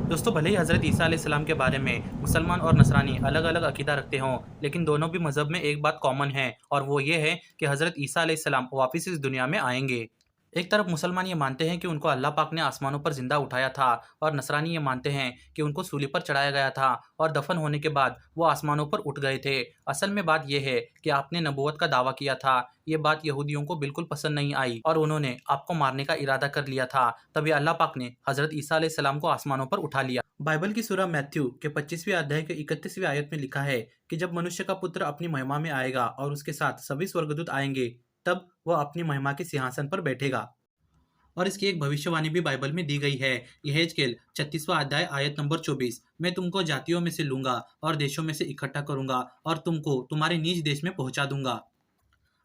दोस्तों, भले ही हज़रत ईसा अलैहिस्सलाम के बारे में मुसलमान और नसरानी अलग-अलग अकीदा रखते हों, लेकिन दोनों भी मज़हब में एक बात कॉमन है और वो ये है कि हज़रत ईसा अलैहिस्सलाम वापिस इस दुनिया में आएँगे। एक तरफ मुसलमान ये मानते हैं कि उनको अल्लाह पाक ने आसमानों पर ज़िंदा उठाया था और नसरानी ये मानते हैं कि उनको सूली पर चढ़ाया गया था और दफन होने के बाद वो आसमानों पर उठ गए थे। असल में बात ये है कि आपने नबूवत का दावा किया था। ये बात यहूदियों को बिल्कुल पसंद नहीं आई और उन्होंने आपको मारने का इरादा कर लिया था। तभी अल्लाह पाक ने हज़रत ईसा अलैहिस्सलाम को आसमानों पर उठा लिया। बाइबल की सूरह मैथ्यू के 25वें अध्याय के 31वें आयत में लिखा है कि जब मनुष्य का पुत्र अपनी महिमा में आएगा और उसके साथ सभी स्वर्गदूत आएंगे, तब वह अपनी महिमा के सिंहासन पर बैठेगा। और इसकी एक भविष्यवाणी भी बाइबल में दी गई है। यहेजकेल 36वां अध्याय आयत नंबर 24। मैं तुमको जातियों में से लूंगा और देशों में से इकट्ठा करूंगा और तुमको तुम्हारे निज देश में पहुंचा दूंगा।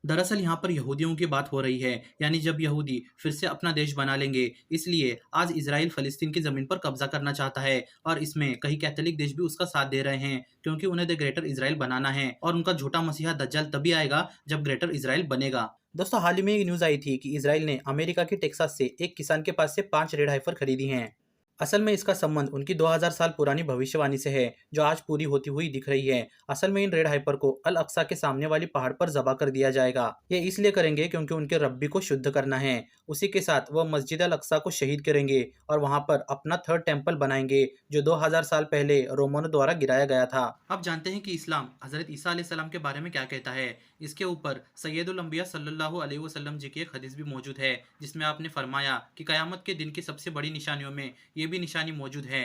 दरअसल यहाँ पर यहूदियों की बात हो रही है, यानी जब यहूदी फिर से अपना देश बना लेंगे। इसलिए आज इजराइल फलस्तीन की ज़मीन पर कब्जा करना चाहता है और इसमें कई कैथोलिक देश भी उसका साथ दे रहे हैं, क्योंकि उन्हें द ग्रेटर इजराइल बनाना है और उनका झूठा मसीहा दज्जाल तभी आएगा जब ग्रेटर इजराइल बनेगा। दोस्तों, हाल ही में एक न्यूज़ आई थी कि इजराइल ने अमेरिका के टेक्सास से एक किसान के पास से 5 रेड हाइफर खरीदी हैं। असल में इसका संबंध उनकी 2000 साल पुरानी भविष्यवाणी से है, जो आज पूरी होती हुई दिख रही है। असल में इन रेड हाइपर को अल अक्सा के सामने वाली पहाड़ पर ज़बह कर दिया जाएगा। ये इसलिए करेंगे क्योंकि उनके रब्बी को शुद्ध करना है। उसी के साथ वह मस्जिद अल अक्सा को शहीद करेंगे और वहां पर अपना थर्ड टेम्पल बनाएंगे, जो 2000 साल पहले रोमनों द्वारा गिराया गया था। अब जानते हैं कि इस्लाम हजरत ईसा अलैहिस्सलाम के बारे में क्या कहता है। इसके ऊपर सैयदुल अंबिया सल्लल्लाहु अलैहि वसल्लम जी की एक हदीस भी मौजूद है, जिसमें आपने फरमाया कि क़यामत के दिन की सबसे बड़ी निशानियों में ये भी निशानी मौजूद है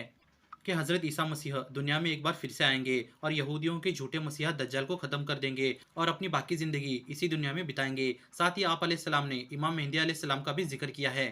कि हज़रत ईसा मसीह दुनिया में एक बार फिर से आएंगे और यहूदियों के झूठे मसीहा दज्जाल को ख़त्म कर देंगे और अपनी बाकी ज़िंदगी इसी दुनिया में बिताएंगे। साथ ही आप अलैहिस्सलाम ने इमाम मेहदी अलैहिस्सलाम का भी जिक्र किया है।